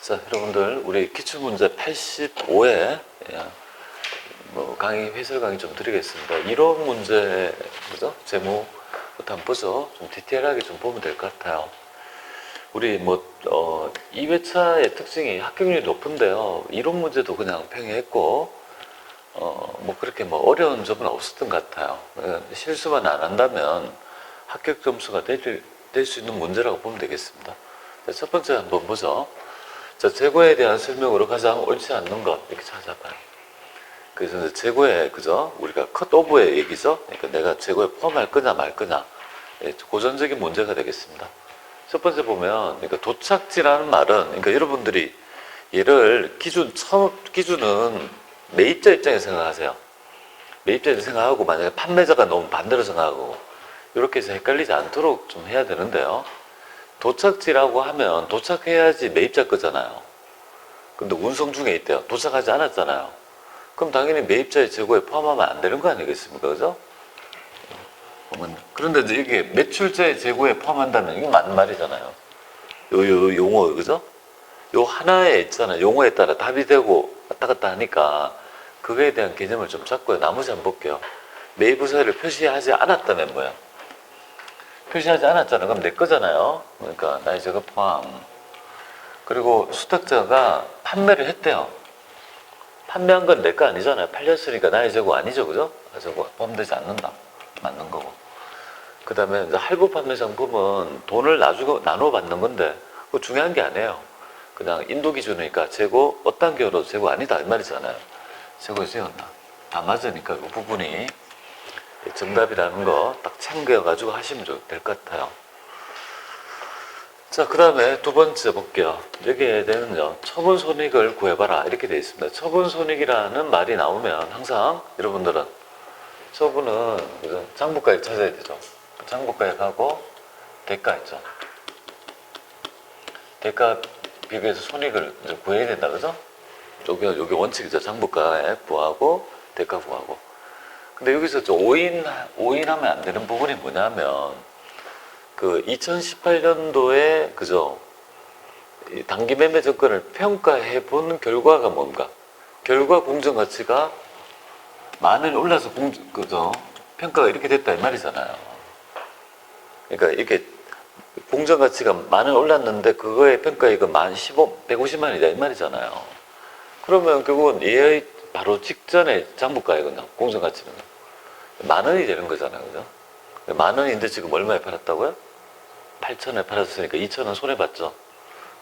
자, 여러분들 우리 기출문제 85회 강의 해설 강의 좀 드리겠습니다. 이론 문제 그죠? 제목부터 한번 보죠. 좀 디테일하게 좀 보면 될 것 같아요. 우리 2회차의 특징이 합격률이 높은데요. 이론 문제도 그냥 평이했고 그렇게 어려운 점은 없었던 것 같아요. 실수만 안 한다면 합격 점수가 될 수 있는 문제라고 보면 되겠습니다. 자, 첫 번째 한번 보죠. 자, 재고에 대한 설명으로 가장 옳지 않는 것 이렇게 찾아봐요. 그래서 이제 재고에 그죠? 우리가 컷오브의 얘기죠. 그러니까 내가 재고에 포함할 거냐 말 거냐 고전적인 문제가 되겠습니다. 첫 번째 보면 그러니까 도착지라는 말은 그러니까 여러분들이 얘를 처음 기준은 매입자 입장에서 생각하세요. 매입자 입장에서 생각하고 만약에 판매자가 너무 반대로 생각하고 이렇게 해서 헷갈리지 않도록 좀 해야 되는데요. 도착지라고 하면 도착해야지 매입자 거잖아요. 근데 운송 중에 있대요. 도착하지 않았잖아요. 그럼 당연히 매입자의 재고에 포함하면 안 되는 거 아니겠습니까? 그죠? 그런데 이제 이게 매출자의 재고에 포함한다면 이게 맞는 말이잖아요. 요 용어, 그죠? 요 하나에 있잖아요. 용어에 따라 답이 되고 왔다 갔다 하니까 그거에 대한 개념을 좀 잡고요. 나머지 한번 볼게요. 매입의사를 표시하지 않았다면 뭐야? 표시하지 않았잖아. 그럼 내 거잖아요. 그러니까 나의 재고 포함. 그리고 수탁자가 판매를 했대요. 판매한 건 내 거 아니잖아요. 팔렸으니까 나의 재고 아니죠. 그죠? 재고 포함되지 않는다. 맞는 거고. 그 다음에 할부 판매 상품은 돈을 나눠 받는 건데 그거 중요한 게 아니에요. 그냥 인도 기준이니까 재고 어떤 경우도 재고 아니다 이 말이잖아요. 재고에 세웠나. 다 맞으니까 그 부분이 정답이라는 거 딱 챙겨가지고 하시면 될 것 같아요. 자, 그 다음에 두 번째 볼게요. 여기에 대해서는요, 처분 손익을 구해봐라. 이렇게 되어 있습니다. 처분 손익이라는 말이 나오면 항상 여러분들은 처분은 장부가액 찾아야 되죠. 장부가액 하고 대가 있죠. 대가 비교해서 손익을 이제 구해야 된다. 그죠? 여기 원칙이죠. 장부가액 구하고 대가 구하고. 근데 여기서 좀 오인하면 안 되는 부분이 뭐냐면, 2018년도에, 그죠? 단기 매매 정권을 평가해 본 결과가 뭔가? 결과 공정 가치가 만원이 올라서 그죠? 평가가 이렇게 됐다, 이 말이잖아요. 그러니까 이렇게 공정 가치가 만원 올랐는데, 그거의 평가액은 150만 원이다, 이 말이잖아요. 그러면 결국은 얘의 바로 직전에 장부가액은 공정 가치는 만 원이 되는 거잖아요. 그죠? 만 원인데 지금 얼마에 팔았다고요? 8천에 팔았으니까 2천 원 손해봤죠.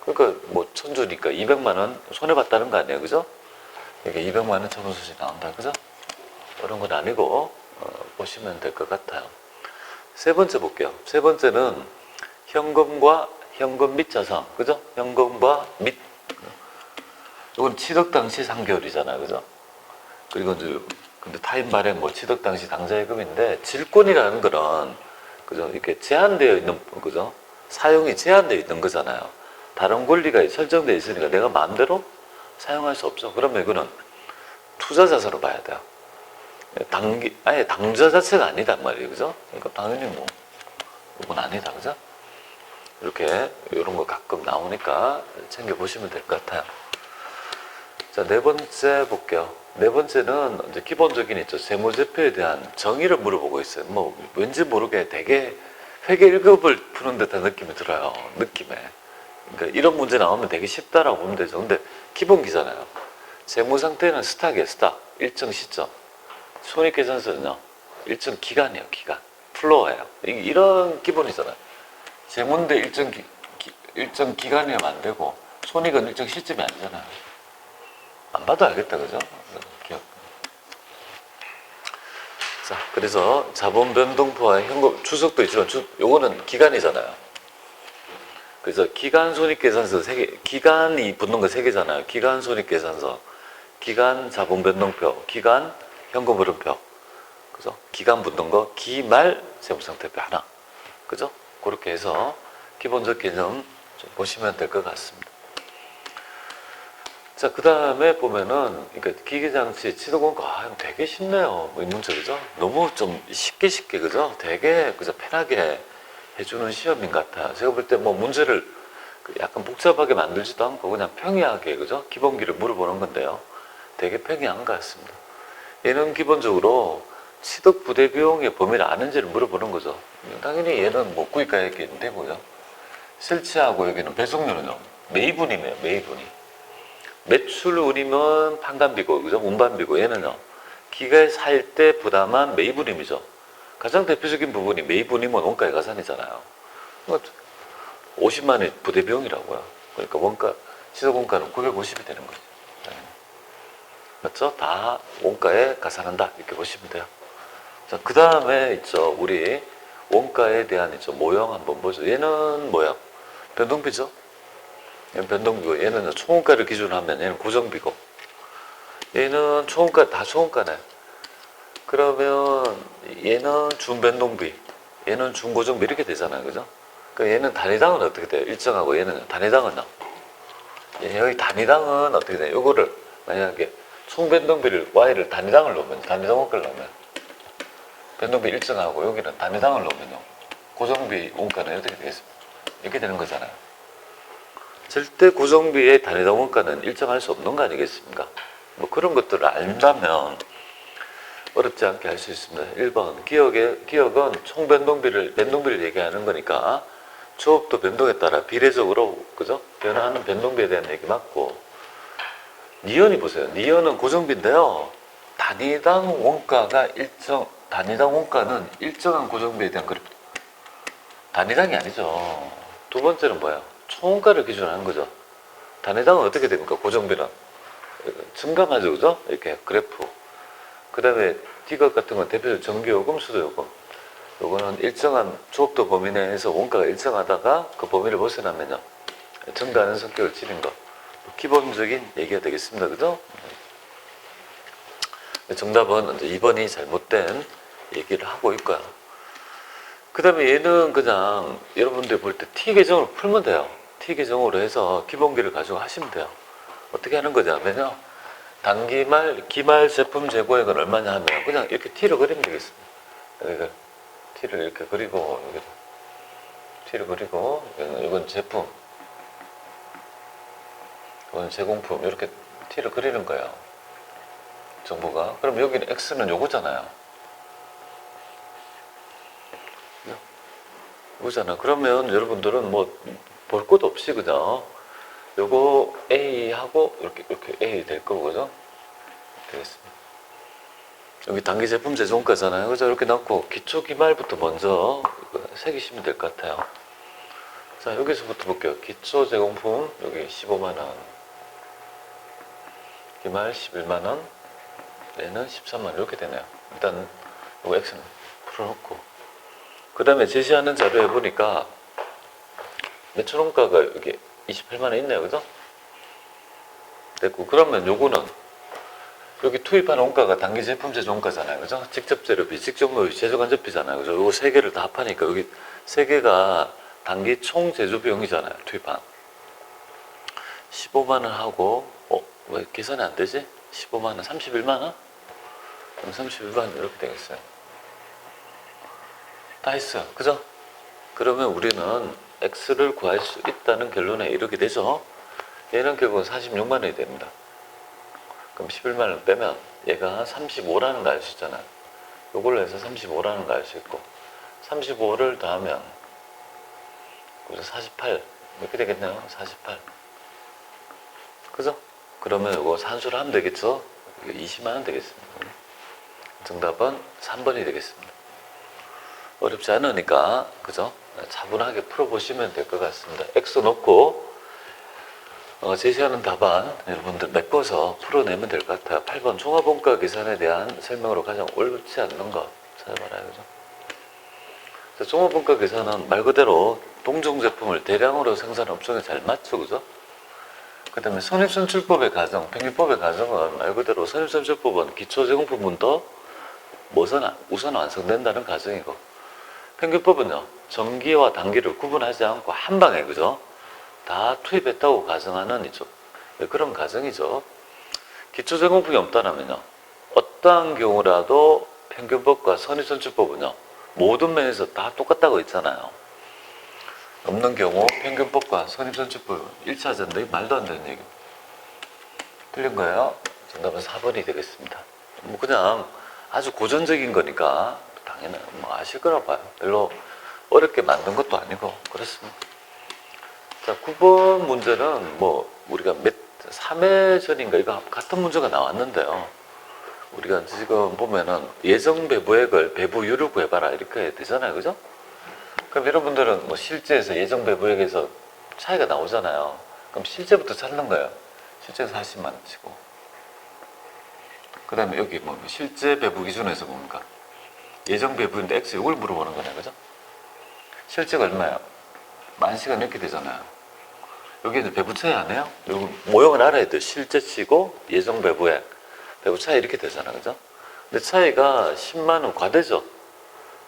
그러니까 1,000주니까 200만 원 손해봤다는 거 아니에요. 그죠? 이게 200만 원 처분소지 나온다. 그죠? 그런 건 아니고 보시면 될 것 같아요. 세 번째 볼게요. 세 번째는 현금과 현금 및 자산. 그죠? 현금과 및 이건 취득 당시 3개월이잖아요. 그죠? 그리고 이제 근데 타임 발행 취득 당시 당좌예금인데 질권이라는 거는 그죠? 이렇게 제한되어 있는 그죠? 사용이 제한되어 있는 거잖아요. 다른 권리가 설정되어 있으니까 내가 마음대로 사용할 수 없어. 그러면 이거는 투자 자산으로 봐야 돼요. 아예 당좌 자체가 아니다 말이에요. 그죠? 그러니까 당연히 이건 아니다. 그죠? 이렇게 이런 거 가끔 나오니까 챙겨 보시면 될 것 같아요. 자, 네 번째 볼게요. 네 번째는 이제 기본적인 있죠. 세무제표에 대한 정의를 물어보고 있어요. 왠지 모르게 되게 회계 1급을 푸는 듯한 느낌이 들어요. 느낌에. 그러니까 이런 문제 나오면 되게 쉽다라고 보면 되죠. 근데 기본기잖아요. 세무 상태는 스탁이에요. 스탁. 일정 시점. 손익계산서는요. 일정 기간이에요. 기간. 플로어예요. 이런 기본이잖아요. 세무인데 일정 기간이면 안 되고 손익은 일정 시점이 아니잖아요. 안 봐도 알겠다, 그죠? 기억. 자, 그래서 자본 변동표와 현금 추석도 있지만 요거는 기간이잖아요. 그래서 기간 손익계산서 기간이 붙는 거 3개잖아요. 기간 손익계산서, 기간 자본 변동표, 기간 현금 흐름표. 그죠? 기간 붙는 거, 기말 세무상태표 하나. 그죠? 그렇게 해서 기본적 개념 좀 보시면 될 것 같습니다. 자, 그 다음에 보면은, 그러니까 기계장치, 치도공과 되게 쉽네요. 이 문제, 그죠? 너무 좀 쉽게, 그죠? 되게, 그죠? 편하게 해주는 시험인 것 같아요. 제가 볼 때 문제를 약간 복잡하게 만들지도 않고 그냥 평이하게 그죠? 기본기를 물어보는 건데요. 되게 평이한 것 같습니다. 얘는 기본적으로 취득 부대 비용의 범위를 아는지를 물어보는 거죠. 당연히 얘는 뭐 구입가 얘기는 되고요. 실치하고 여기는 배송료는요. 매입운이네요. 매입운이. 매출운이면 판관비고 그죠? 운반비고 얘는요. 기가에 살 때 부담한 매입운임이죠. 가장 대표적인 부분이 매입운임은 원가의 가산이잖아요. 50만 원이 부대 비용이라고요. 그러니까 원가 시속 원가는 950이 되는 거죠. 맞죠? 다 원가에 가산한다 이렇게 보시면 돼요. 자, 그 다음에 있죠. 우리 원가에 대한 있죠. 모형 한번 보죠. 얘는 뭐야? 변동비죠. 얘는 변동비고 얘는 총원가를 기준으로 하면 얘는 고정비고 얘는 총원가 다 총원가네. 그러면 얘는 준변동비, 얘는 준고정비 이렇게 되잖아요, 그죠? 그러니까 얘는 단위당은 어떻게 돼요? 일정하고 얘는 단위당은요. 여기 단위당은 어떻게 돼요? 요거를 만약에 총변동비를 y를 단위당을 놓으면 단위당 원가를 놓으면 변동비 일정하고 여기는 단위당을 놓으면요. 고정비 원가는 어떻게 되겠습니까? 이렇게 되는 거잖아요. 절대 고정비의 단위당 원가는 일정할 수 없는 거 아니겠습니까? 뭐 그런 것들을 알다면 어렵지 않게 할 수 있습니다. 1번 기억은 변동비를 얘기하는 거니까 조업도 변동에 따라 비례적으로 그죠? 변화하는 변동비에 대한 얘기 맞고 니은이 보세요. 니은은 고정비인데요. 단위당 원가는 일정한 고정비에 대한 그래프. 단위당이 아니죠. 두 번째는 뭐예요? 총원가를 기준으로 하는 거죠. 단위당은 어떻게 됩니까? 고정비는 증감하죠, 그죠? 이렇게 그래프. 그 다음에 D각 같은 건 대표적으로 전기요금, 수도요금. 요거는 일정한 조업도 범위 내에서 원가가 일정하다가 그 범위를 벗어나면요. 증가하는 성격을 지닌 거. 기본적인 얘기가 되겠습니다. 그죠? 정답은 이제 2번이 잘못된 얘기를 하고 있고요. 그 다음에 얘는 그냥 여러분들이 볼 때 T계정으로 풀면 돼요. T계정으로 해서 기본기를 가지고 하시면 돼요. 어떻게 하는 거냐면요. 기말 제품 재고액은 얼마냐 하면 그냥 이렇게 T를 그리면 되겠습니다. 여기가 T를 이렇게 그리고 여기 T를 그리고 이건 제품, 이건 제공품 이렇게 T를 그리는 거예요. 정보가. 그럼 여기는 X는 요거잖아요. 요거잖아. 그러면 여러분들은 뭐 볼 것도 없이 그죠? 요거 A하고 이렇게 A 될 거고 그죠? 되겠습니다. 여기 단기 제품 제조원가잖아요. 그죠? 이렇게 넣고 기초 기말부터 먼저 새기시면 될 것 같아요. 자, 여기서부터 볼게요. 기초 제공품 여기 15만 원. 기말 11만 원. 얘는 13만 원 이렇게 되네요. 일단 요거 X는 풀어놓고 그 다음에 제시하는 자료에 보니까 매출원가가 여기 28만 원 있네요. 그죠? 됐고 그러면 요거는 여기 투입한 원가가 단기 제품 제조 원가잖아요. 그죠? 직접 재료비, 직접 모의, 제조 간접비잖아요. 그죠? 요거 세 개를 다 합하니까 여기 세 개가 단기 총 제조 비용이잖아요. 투입한 15만 원 하고 왜 계산이 안 되지? 15만 원, 31만 원? 그럼 31만 원 이렇게 되겠어요. 다 했어요. 그죠? 그러면 우리는 X를 구할 수 있다는 결론에 이르게 되죠. 얘는 결국은 46만 원이 됩니다. 그럼 11만 원 빼면 얘가 35라는 거 알 수 있잖아요. 요걸로 해서 35라는 거 알 수 있고 35를 더하면 48 이렇게 되겠네요. 48 그죠? 그러면 요거 산수를 하면 되겠죠? 20만 원 되겠습니다. 정답은 3번이 되겠습니다. 어렵지 않으니까 그죠? 차분하게 풀어보시면 될 것 같습니다. X 놓고 제시하는 답안 여러분들 메꿔서 풀어내면 될 것 같아요. 8번 종합원가 계산에 대한 설명으로 가장 옳지 않는 것 찾아봐라요. 그죠? 종합원가 계산은 말 그대로 동종 제품을 대량으로 생산한 업종에 잘 맞죠. 그죠? 그 다음에 선입선출법의 가정, 평균법의 가정은 말 그대로 선입선출법은 기초제공품부터 우선 완성된다는 가정이고 평균법은요, 정기와 단기를 구분하지 않고 한 방에, 그죠? 다 투입했다고 가정하는 그런 가정이죠. 기초제공품이 없다면요, 어떠한 경우라도 평균법과 선입선출법은요, 모든 면에서 다 똑같다고 했잖아요. 없는 경우 평균법과 선입선출법 1차전데 말도 안 되는 얘기. 틀린 거예요. 정답은 4번이 되겠습니다. 뭐 그냥 아주 고전적인 거니까 당연히 뭐 아실 거라 봐요. 별로 어렵게 만든 것도 아니고 그렇습니다. 자, 9번 문제는 뭐 우리가 3회 전인가 이거 같은 문제가 나왔는데요. 우리가 지금 보면은 예정 배부액을 배부율을 구해봐라 이렇게 되잖아요. 그죠? 그럼 여러분들은 뭐 실제에서 예정 배부액에서 차이가 나오잖아요. 그럼 실제부터 찾는 거예요. 실제 40만 치고. 그 다음에 여기 뭐 실제 배부 기준에서 뭡니까? 예정 배부인데 X 이걸 물어보는 거네. 그죠? 실제가 얼마예요? 10,000시간 이렇게 되잖아요. 여기 이제 배부 차이 안 해요? 여기 모형을 알아야 돼요. 실제 치고 예정 배부액. 배부 차이 이렇게 되잖아요. 그죠? 근데 차이가 10만원 과대죠.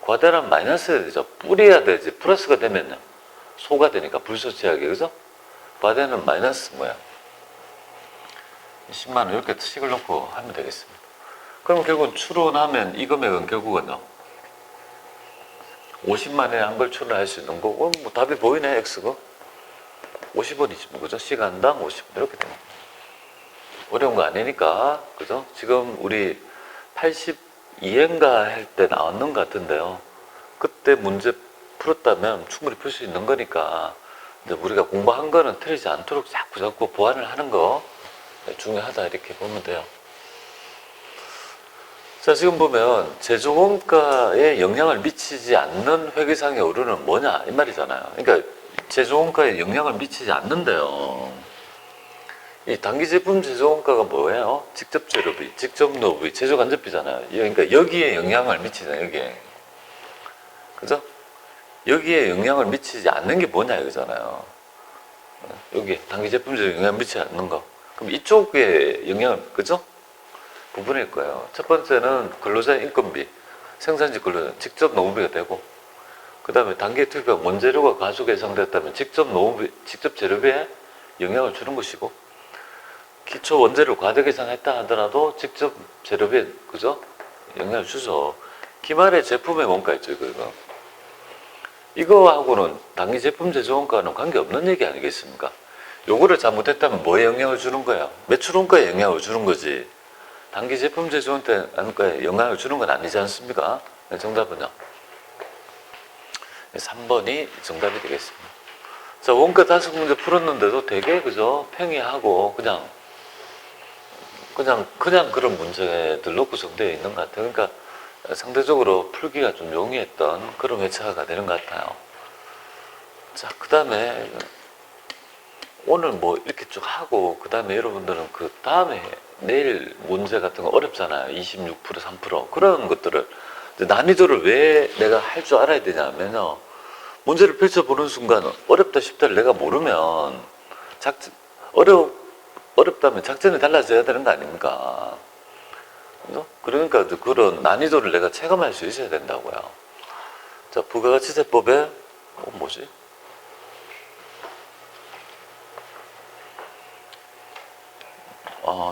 과대란 마이너스가 되죠. 뿌려야 되지. 플러스가 되면요. 소가 되니까 불소치하게. 그죠? 과대는 마이너스 뭐야? 10만원 이렇게 식을 놓고 하면 되겠습니다. 그럼 결국은 추론하면 이 금액은 결국은요. 50만원에 한 걸 추론할 수 있는 거고 뭐 답이 보이네. X가 50원이지 뭐. 그죠? 시간당 50원 이렇게 됩니다. 어려운 거 아니니까. 그죠? 지금 우리 82회인가 할 때 나왔는 것 같은데요. 그때 문제 풀었다면 충분히 풀 수 있는 거니까 이제 우리가 공부한 거는 틀리지 않도록 자꾸 보완을 하는 거 중요하다 이렇게 보면 돼요. 자, 지금 보면 제조원가에 영향을 미치지 않는 회계상의 오류는 뭐냐 이 말이잖아요. 그러니까 제조원가에 영향을 미치지 않는데요. 이 단기제품 제조원가가 뭐예요? 직접 재료비, 직접 노비, 제조간접비잖아요. 그러니까 여기에 영향을 미치잖아요. 여기에. 그죠? 여기에 영향을 미치지 않는 게 뭐냐 이거잖아요. 여기 단기제품 제조에 영향을 미치지 않는 거. 그럼 이쪽에 영향을, 그죠? 부분일 거예요. 첫 번째는 근로자 인건비, 생산지 근로자, 직접 노무비가 되고, 그 다음에 단기 투입한 원재료가 가속 예상됐다면 직접 노무비, 직접 재료비에 영향을 주는 것이고, 기초 원재료 과대 계산했다 하더라도 직접 재료비에, 그죠? 영향을 주죠. 기말의 제품의 원가 있죠, 이거. 이거하고는 단기 제품 제조 원가는 관계없는 얘기 아니겠습니까? 요거를 잘못했다면 뭐에 영향을 주는 거야? 매출 원가에 영향을 주는 거지. 단기 제품 제조 원가에 영향을 주는 건 아니지 않습니까? 네, 정답은요. 3번이 정답이 되겠습니다. 자, 원가 5문제 풀었는데도 되게 그죠? 평이하고 그냥 그런 문제들로 구성되어 있는 것 같아요. 그러니까 상대적으로 풀기가 좀 용이했던 그런 회차가 되는 것 같아요. 자, 그 다음에 오늘 뭐 이렇게 쭉 하고 그 다음에 여러분들은 그 다음에 내일 문제 같은 거 어렵잖아요. 26%, 3% 그런 것들을 난이도를 왜 내가 할 줄 알아야 되냐면요. 문제를 펼쳐보는 순간 어렵다 쉽다를 내가 모르면 어렵다면 작전이 달라져야 되는 거 아닙니까? 그러니까 그런 난이도를 내가 체감할 수 있어야 된다고요. 자, 부가가치세법에 뭐지?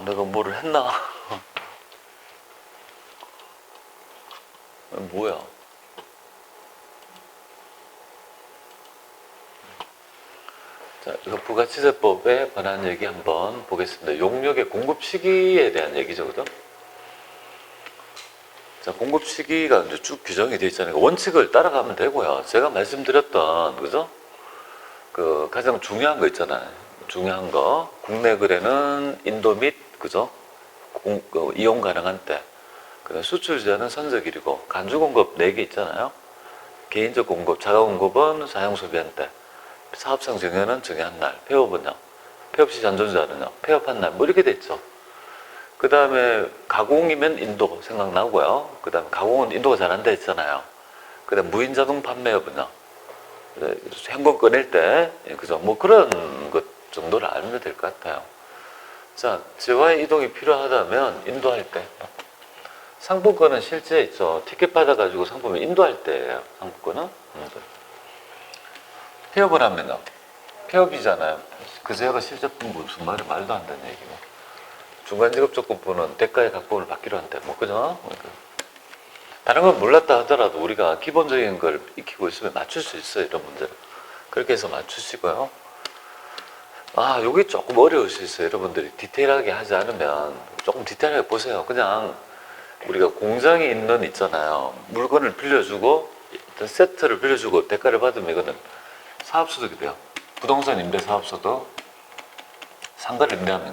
내가 뭐를 했나? 뭐야? 자, 이거 부가치세법에 관한 얘기 한번 보겠습니다. 용역의 공급 시기에 대한 얘기죠, 그죠? 자, 공급 시기가 이제 쭉 규정이 되어 있잖아요. 원칙을 따라가면 되고요. 제가 말씀드렸던, 그죠? 그 가장 중요한 거 있잖아요. 중요한 거. 국내 거래는 인도 및, 그죠? 이용 가능한 때. 수출자는 선적일이고, 간주 공급 4개 있잖아요. 개인적 공급, 자가 공급은 사용 소비한 때. 사업상 정해는 정해한 날. 폐업은요. 폐업 시 잔존자는요. 폐업한 날. 뭐 이렇게 돼 있죠. 그 다음에 가공이면 인도 생각나고요. 그 다음에 가공은 인도가 잘 안 돼 있잖아요. 그 다음에 무인 자동 판매업은요. 현금 꺼낼 때, 그죠? 뭐 그런 것 정도를 알면 될 것 같아요. 자, 재화의 이동이 필요하다면 인도할 때. 상품권은 실제 있죠. 티켓 받아가지고 상품을 인도할 때예요. 상품권은. 폐업을 하면요. 폐업이잖아요. 그 재화가 실제 무슨 말도 안 되는 얘기고. 중간지급조건부는 대가의 각본을 받기로 한대. 뭐 그죠? 다른 건 몰랐다 하더라도 우리가 기본적인 걸 익히고 있으면 맞출 수 있어요. 이런 문제를. 그렇게 해서 맞추시고요. 아, 요게 조금 어려울 수 있어요. 여러분들이 디테일하게 하지 않으면 조금 디테일하게 보세요. 그냥 우리가 공장에 있는 있잖아요. 물건을 빌려주고 어떤 세트를 빌려주고 대가를 받으면 이거는 사업소득이 돼요. 부동산 임대 사업소득, 상가를 임대하면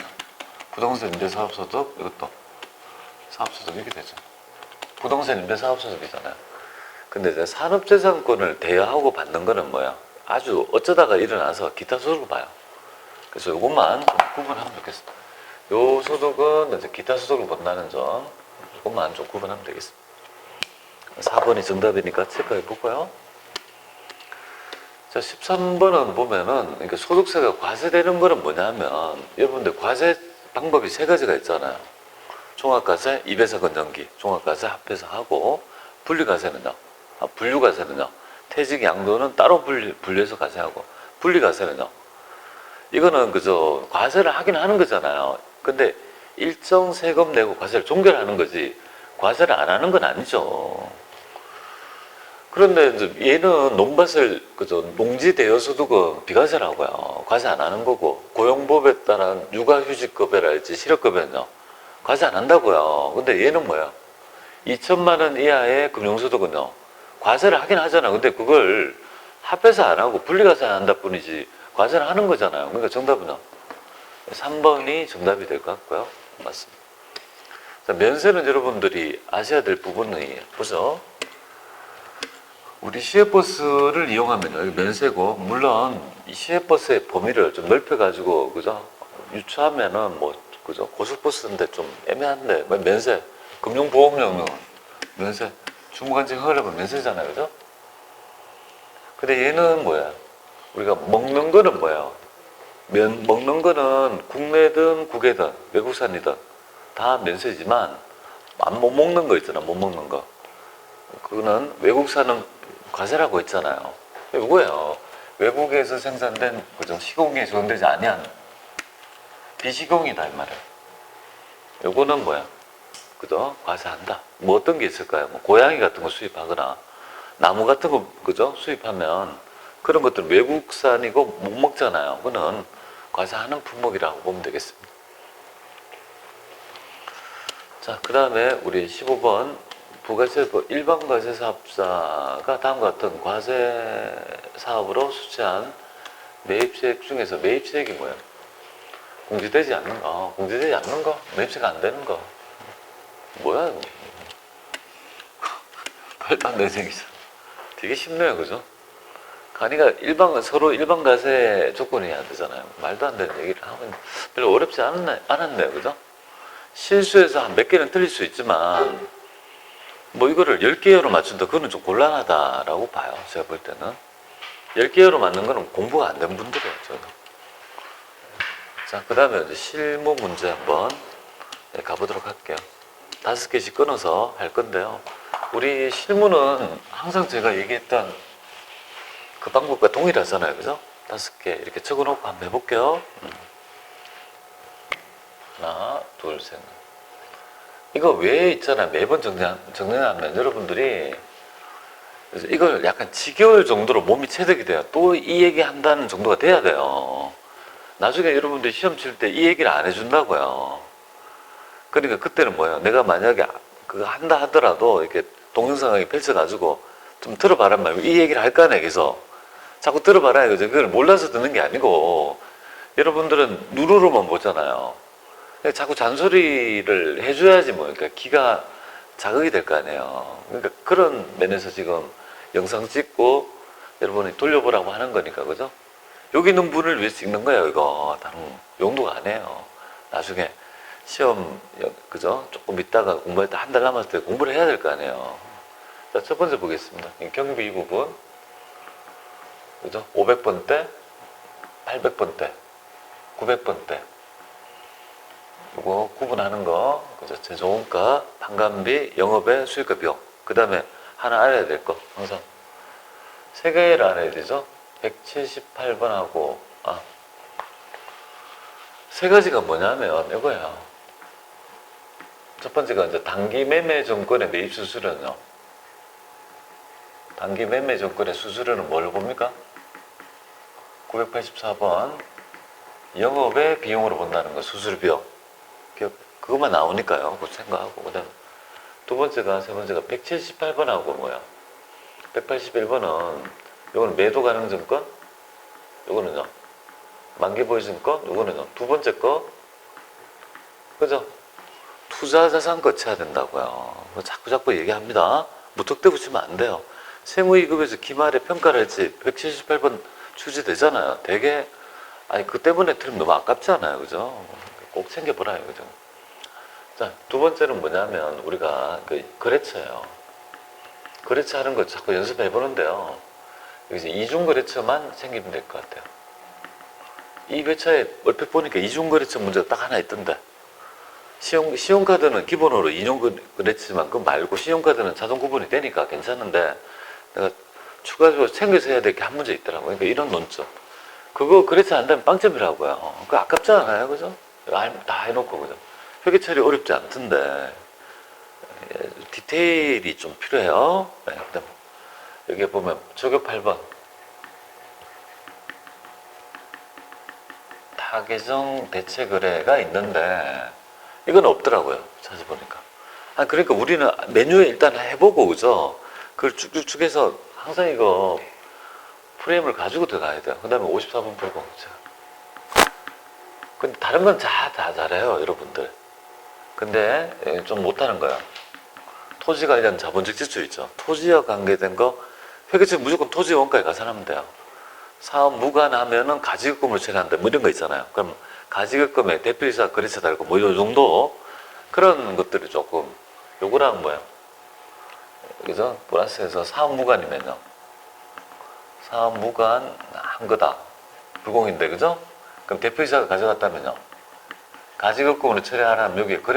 부동산 임대 사업소득, 이것도 사업소득 이렇게 되죠. 부동산 임대 사업소득이잖아요. 근데 이제 산업재산권을 대여하고 받는 거는 뭐야? 아주 어쩌다가 일어나서 기타 소득을 봐요. 그래서 이것만 좀 구분하면 좋겠습니다. 요 소득은 이제 기타 소득을 본다는 점, 이것만 좀 구분하면 되겠습니다. 4번이 정답이니까 체크해 볼까요? 자, 13번은 보면은, 그러니까 소득세가 과세되는 거는 뭐냐면, 여러분들 과세 방법이 세 가지가 있잖아요. 종합과세, 입에서 건전기, 종합과세 합해서 하고, 분리과세는요. 분류과세는요. 퇴직 양도는 따로 분리해서 과세하고, 분리과세는요. 이거는 그저 과세를 하긴 하는 거잖아요. 근데 일정 세금 내고 과세를 종결하는 거지 과세를 안 하는 건 아니죠. 그런데 이제 얘는 농밭을 그저 농지 대여 소득은 비과세라고요. 과세 안 하는 거고 고용법에 따른 육아휴직급여랄지 실업급여는요 과세 안 한다고요. 근데 얘는 뭐야? 2천만 원 이하의 금융소득은요 과세를 하긴 하잖아. 근데 그걸 합해서 안 하고 분리과세 안 한다 뿐이지 과세를 하는 거잖아요. 그러니까 정답은요 3번이 정답이 될 것 같고요. 맞습니다. 자, 면세는 여러분들이 아셔야 될 부분이 보죠. 우리 시외버스를 이용하면 면세고, 물론 이 시외버스의 범위를 좀 넓혀가지고 그죠? 유추하면은 뭐 그죠? 고속버스인데 좀 애매한데 뭐 면세, 금융보험료는 면세, 중간직 허가료는 면세잖아요, 그죠? 근데 얘는 뭐야? 우리가 먹는 거는 뭐야? 먹는 거는 국내든 국외든 외국산이든 다 면세지만 못 먹는 거 있잖아. 못 먹는 거 그거는 외국산은 과세라고 했잖아요. 이거예요. 외국에서 생산된 그죠 시공에 적용되지 아니한 비식용이다 이 말이에요. 요거는 뭐야? 그죠? 과세한다. 뭐 어떤 게 있을까요? 뭐 고양이 같은 거 수입하거나 나무 같은 거 그죠 수입하면 그런 것들은 외국산이고 못 먹잖아요. 그거는 과세하는 품목이라고 보면 되겠습니다. 자, 그 다음에 우리 15번 부가세법 일반과세 사업자가 다음과 같은 과세 사업으로 수취한 매입세액 중에서 매입세액이 뭐예요? 공제되지 않는 거, 공제되지 않는 거, 매입세가 안 되는 거. 뭐야 이거? 발단 내생이죠. 되게 쉽네요, 그죠? 가니까 서로 일반과세 조건이어야 되잖아요. 말도 안 되는 얘기를 하면 별로 어렵지 않았네요, 그죠? 실수해서 한 몇 개는 틀릴 수 있지만 뭐 이거를 10개로 맞춘다 그거는 좀 곤란하다라고 봐요. 제가 볼 때는 10개로 맞는 거는 공부가 안 된 분들이에요. 저는. 자, 그 다음에 이제 실무 문제 한번 가보도록 할게요. 5개씩 끊어서 할 건데요. 우리 실무는 항상 제가 얘기했던 그 방법과 동일하잖아요. 그죠? 5개 이렇게 적어놓고 한번 해볼게요. 하나, 둘, 셋. 이거 왜 있잖아요. 매번 정리하면 여러분들이 이걸 약간 지겨울 정도로 몸이 체득이 돼요. 또 이 얘기 한다는 정도가 돼야 돼요. 나중에 여러분들이 시험 칠 때 이 얘기를 안 해준다고요. 그러니까 그때는 뭐예요? 내가 만약에 그거 한다 하더라도 이렇게 동영상을 펼쳐가지고 좀 들어봐란 말이에요. 이 얘기를 할 거 아니에요. 그래서 자꾸 들어봐라 이거죠. 그걸 몰라서 듣는 게 아니고 여러분들은 눈으로만 보잖아요. 자꾸 잔소리를 해줘야지 뭐. 그러니까 귀가 자극이 될 거 아니에요. 그러니까 그런 면에서 지금 영상 찍고 여러분이 돌려보라고 하는 거니까, 그죠? 여기 있는 분을 위해서 찍는 거예요, 이거. 다른 용도가 아니에요. 나중에 시험, 그죠? 조금 있다가 공부할 때 한 달 남았을 때 공부를 해야 될 거 아니에요. 자, 첫 번째 보겠습니다. 경비 이 부분. 그죠? 500번대, 800번대, 900번대. 이거 구분하는 거, 그죠? 제조원가, 판관비, 영업의 수익과 비용. 그 다음에 하나 알아야 될 거, 항상. 세 개를 알아야 되죠? 178번하고, 세 가지가 뭐냐면, 이거예요. 첫 번째가 이제 단기 매매 정권의 매입 수수료는요. 단기 매매 정권의 수수료는 뭘 봅니까? 984번 영업의 비용으로 본다는 거, 수술비용. 그것만 나오니까요. 그거 생각하고. 그 다음 두 번째가, 세 번째가 178번하고 뭐야? 181번은 요거는 매도 가능 증권, 요거는요 만기 보유 증권, 요거는요 두 번째 거, 그죠? 투자 자산 거쳐야 된다고요. 자꾸 얘기합니다. 무턱대 붙이면 안 돼요. 세무이급에서 기말에 평가를 했지 178번 출제되잖아요. 되게 아니 그 때문에 틀리면 너무 아깝지 않아요, 그죠? 꼭 챙겨보라요, 그죠? 자, 두 번째는 뭐냐면 우리가 그 거래처예요. 거래처 하는 거 자꾸 연습해 보는데요. 여기서 이중거래처만 챙기면 될 것 같아요. 이 회차에 얼핏 보니까 이중거래처 문제가 딱 하나 있던데. 신용카드는 기본으로 이중거래처만, 그거 말고 신용카드는 자동 구분이 되니까 괜찮은데, 내가 추가적으로 챙겨서 해야 될 게 한 문제 있더라고요. 그러니까 이런 논점. 그거 거래처 안 되면 빵점이라고요. 그거 아깝지 않아요, 그죠? 다 해놓고, 그죠? 회계 처리 어렵지 않던데, 디테일이 좀 필요해요. 네, 그다음 여기 보면 조교 8번. 타계정 대체 거래가 있는데, 이건 없더라고요. 찾아보니까. 그러니까 우리는 메뉴에 일단 해보고, 그죠? 그걸 쭉쭉쭉 해서 항상 이거 프레임을 가지고 들어가야 돼요. 그 다음에 54번 풀고. 근데 다른 건 다 잘해요, 여러분들. 근데 좀 못하는 거야. 토지 관련 자본적 지출 있죠. 토지와 관계된 거, 회계처리 무조건 토지 원가에 가산하면 돼요. 사업 무관하면은 가지급금을 처리한다, 뭐 이런 거 있잖아요. 그럼 가지급금에 대표이사 거래처 달고 뭐 이 정도 그런 것들이 조금 요거랑 뭐야, 그죠? 플러스해서 사업 무관이면요, 사업 무관한 거다, 불공인데, 그죠? 그럼 대표이사가 가져갔다면요, 가지급금으로 처리하라면 여기 거래